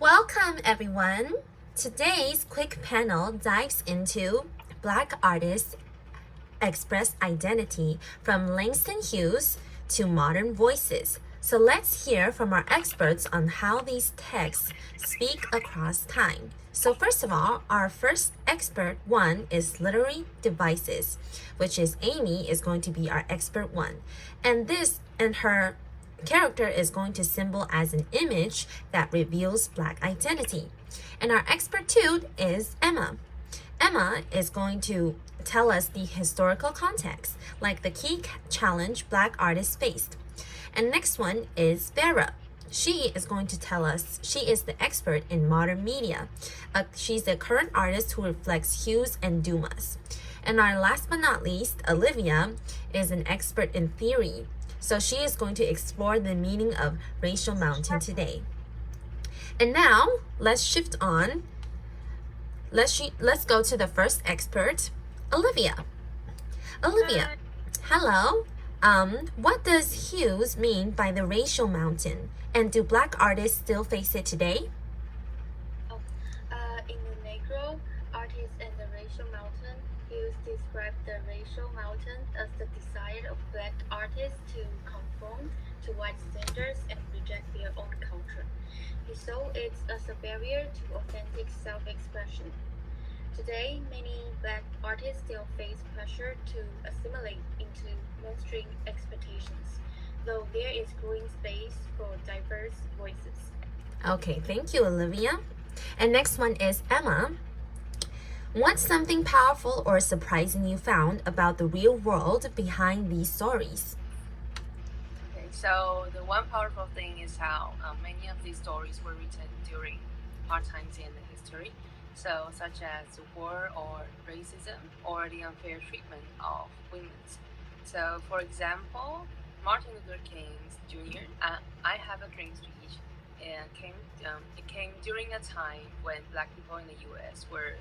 Welcome, everyone. Today's quick panel dives into Black artists' express identity from Langston Hughes to modern voices. So let's hear from our experts on how these texts speak across time. So first of all, our first expert one is literary devices, which is Amy is going to be our expert one. And her character is going to symbol as an image that reveals Black identity. And our expert two is Emma. Emma is going to tell us the historical context, like the key challenge Black artists faced. And next one is Vera. She is going to tell us, she is the expert in modern media. She's a current artist who reflects hues and dumas. And our last but not least, Olivia, is an expert in theory. So she is going to explore the meaning of racial mountain today. And now, let's shift on. Let's go to the first expert, Olivia. Olivia, hello. What does hues mean by the racial mountain? And do Black artists still face it today? In the Negro artists and the racial mountain, Hughes described the racial mountain as the desire of Black artists to conform to white standards and reject their own culture. He saw it as a barrier to authentic self-expression. Today, many Black artists still face pressure to assimilate into mainstream expectations, though there is growing space for diverse voices. Okay, thank you, Olivia. And next one is Emma. What's something powerful or surprising you found about the real world behind these stories? Okay, so the one powerful thing is how many of these stories were written during hard times in the history, so such as war or racism or the unfair treatment of women. So, for example, Martin Luther King Jr. I Have a Dream speech, and it came during a time when Black people in the U.S. were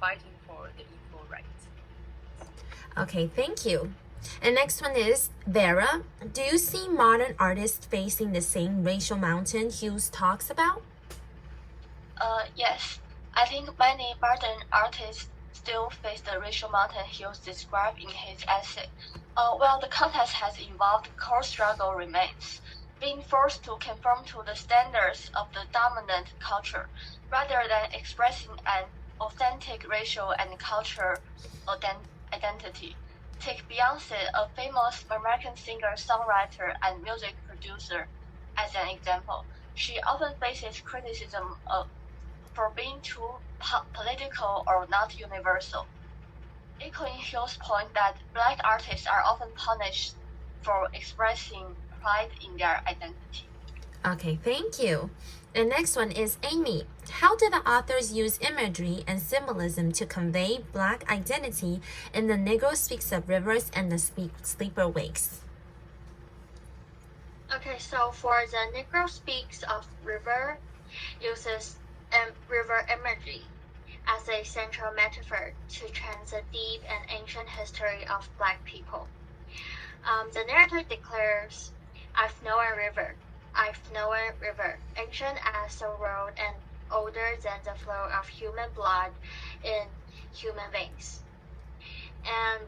fighting for the equal rights. Okay, thank you. And next one is Vera. Do you see modern artists facing the same racial mountain Hughes talks about? Yes. I think many modern artists still face the racial mountain Hughes described in his essay. While the context has evolved, core struggle remains. Being forced to conform to the standards of the dominant culture, rather than expressing an authentic racial and cultural identity. Take Beyonce, a famous American singer, songwriter, and music producer, as an example. She often faces criticism for being too political or not universal. Echoing Hill's point that Black artists are often punished for expressing pride in their identity. Okay, thank you. The next one is Amy. How do the authors use imagery and symbolism to convey Black identity in The Negro Speaks of Rivers and the Sleeper Wakes? Okay, so for The Negro Speaks of River, uses river imagery as a central metaphor to trans the deep and ancient history of Black people. The narrator declares, I've known a river, ancient as the world and older than the flow of human blood in human veins. And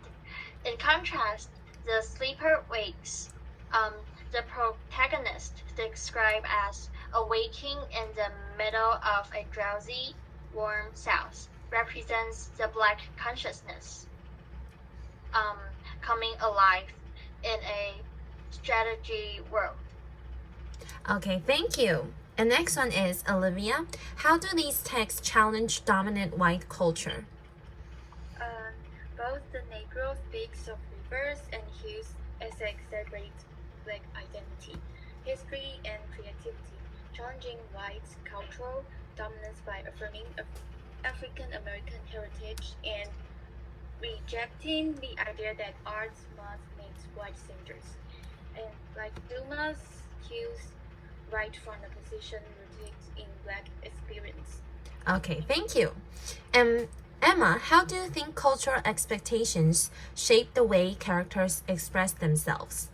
in contrast, the sleeper wakes, the protagonist described as awaking in the middle of a drowsy, warm south, represents the Black consciousness coming alive in a strategy world. Okay, thank you. The next one is Olivia. How do these texts challenge dominant white culture? Both The Negro Speaks of Rivers and Hughes essay celebrate Black identity, history, and creativity, challenging white cultural dominance by affirming African American heritage and rejecting the idea that arts must meet white standards. And like Dumas, Hughes write from a position rooted in Black experience. Okay, thank you. Emma, how do you think cultural expectations shape the way characters express themselves?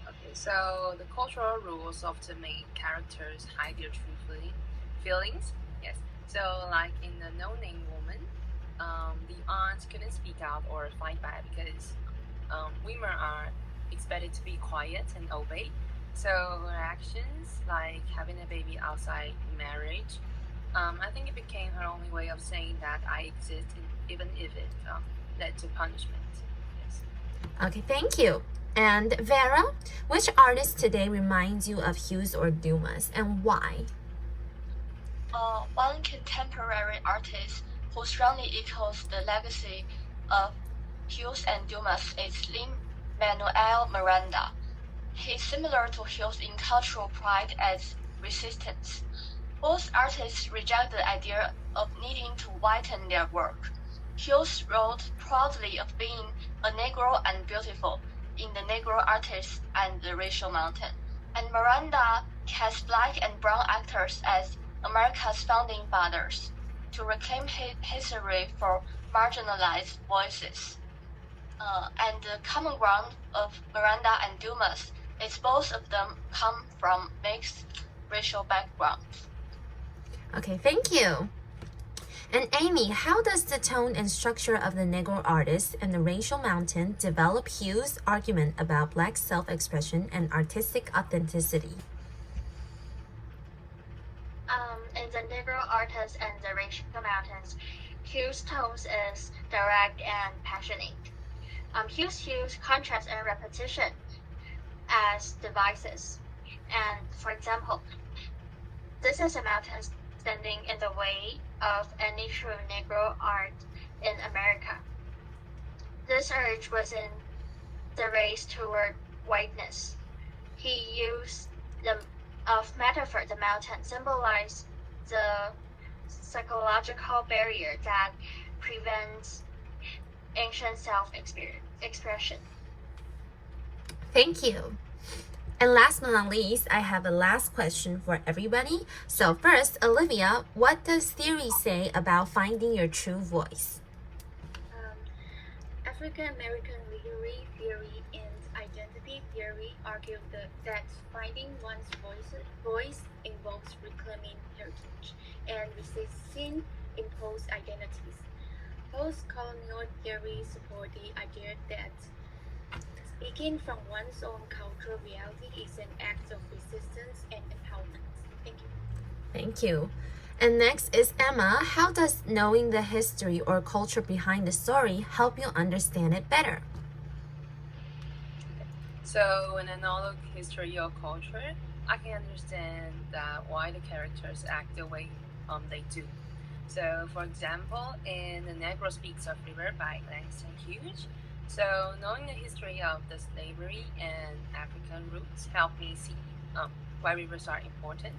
Okay, So the cultural rules often make characters hide their true feelings. Yes. So like in the no-name woman, the aunt couldn't speak out or fight back because women are expected to be quiet and obey. So her actions, like having a baby outside marriage, I think it became her only way of saying that I exist, even if it led to punishment. Yes. Okay, thank you. And Vera, which artist today reminds you of Hughes or Dumas, and why? One contemporary artist who strongly echoes the legacy of Hughes and Dumas is Lin-Manuel Miranda. He's similar to Hughes in cultural pride and resistance. Both artists reject the idea of needing to whiten their work. Hughes wrote proudly of being a Negro and beautiful in The Negro Artist and The Racial Mountain, and Miranda cast black and brown actors as America's founding fathers to reclaim history for marginalized voices. And the common ground of Miranda and Dumas is both of them come from mixed racial backgrounds. Okay, thank you. And Amy, how does the tone and structure of the Negro Artist and the Racial Mountain develop Hughes' argument about Black self-expression and artistic authenticity? In the Negro Artist and the Racial Mountains, Hughes' tones is direct and passionate. Hughes used contrast and repetition as devices. And for example, this is a mountain standing in the way of any true Negro art in America. This urge was in the race toward whiteness. He used the metaphor, the mountain, symbolized the psychological barrier that prevents ancient self-expression. Thank you. And last but not least, I have a last question for everybody. So first, Olivia, what does theory say about finding your true voice? African American literary theory and identity theory argue that finding one's voice involves reclaiming heritage and resisting imposed identities. Post-colonial theory support the idea that speaking from one's own cultural reality is an act of resistance and empowerment. Thank you. Thank you. And next is Emma. How does knowing the history or culture behind the story help you understand it better? So when I know the history or culture, I can understand that why the characters act the way they do. So for example, in The Negro Speaks of River by Langston Hughes, so knowing the history of the slavery and African roots helped me see why rivers are important.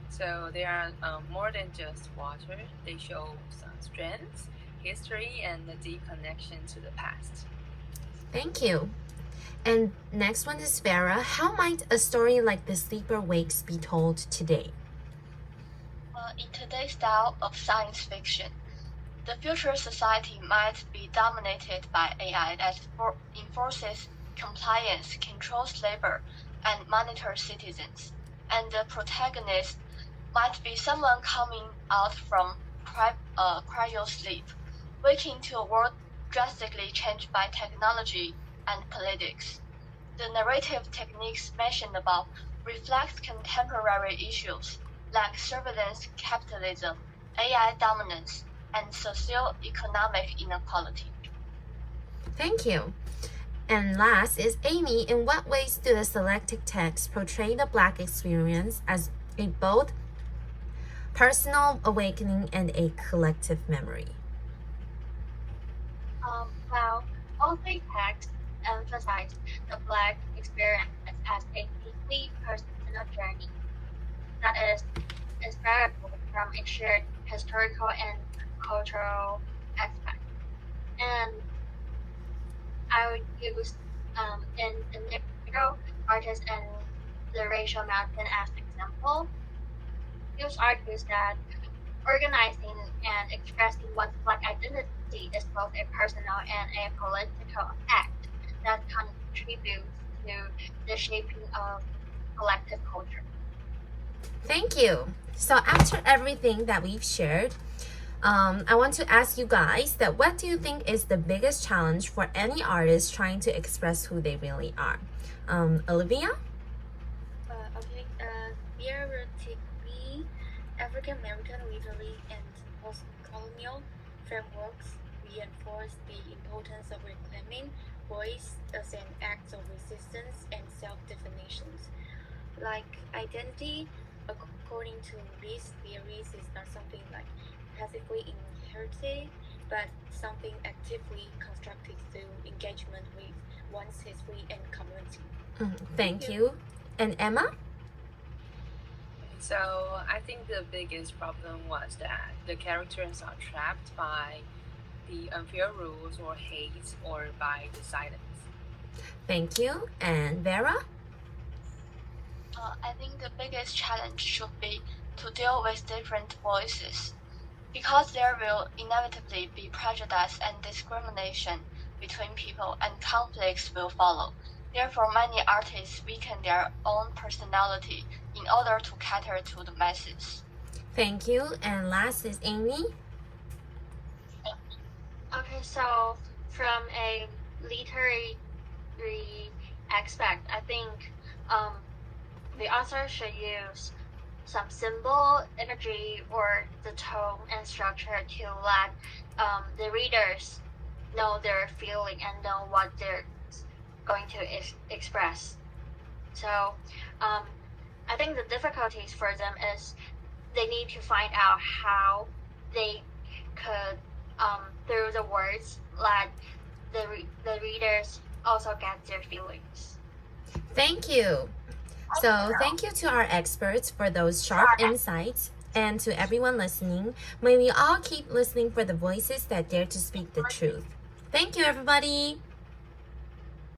So they are more than just water. They show some strength, history, and a deep connection to the past. Thank you. And next one is Vera. How might a story like The Sleeper Wakes be told today? In today's style of science fiction, the future society might be dominated by AI that enforces compliance, controls labor, and monitors citizens. And the protagonist might be someone coming out from cryo sleep, waking to a world drastically changed by technology and politics. The narrative techniques mentioned above reflect contemporary issues like surveillance capitalism, AI dominance, and socio-economic inequality. Thank you. And last is Amy. In what ways do the selected texts portray the Black experience as a both personal awakening and a collective memory? Well, all three texts emphasize the Black experience as a deeply personal journey that is inseparable from a shared historical and cultural aspect. And I would use in the Negro Artist and the Racial Mountain as an example. Hughes argues that organizing and expressing one's Black identity is both a personal and a political act that contributes to the shaping of collective culture. Thank you. So after everything that we've shared, I want to ask you guys that what do you think is the biggest challenge for any artist trying to express who they really are? Olivia? Okay. Theoretically, African American literary and post-colonial frameworks reinforce the importance of reclaiming voice as an act of resistance and self-definitions. Like identity, according to these theories, is not something like passively inherited, but something actively constructed through engagement with one's history and community. Thank you. And Emma? So I think the biggest problem was that the characters are trapped by the unfair rules or hate or by the silence. Thank you. And Vera? I think the biggest challenge should be to deal with different voices, because there will inevitably be prejudice and discrimination between people, and conflicts will follow. Therefore, many artists weaken their own personality in order to cater to the masses. Thank you. And last is Amy. Okay, so from a literary aspect, I think the author should use some symbol, imagery, or the tone and structure to let the readers know their feeling and know what they're going to express. So I think the difficulties for them is they need to find out how they could, through the words, let the readers also get their feelings. Thank you. So thank you to our experts for those sharp insights, and to everyone listening. May we all keep listening for the voices that dare to speak the truth. Thank you, everybody.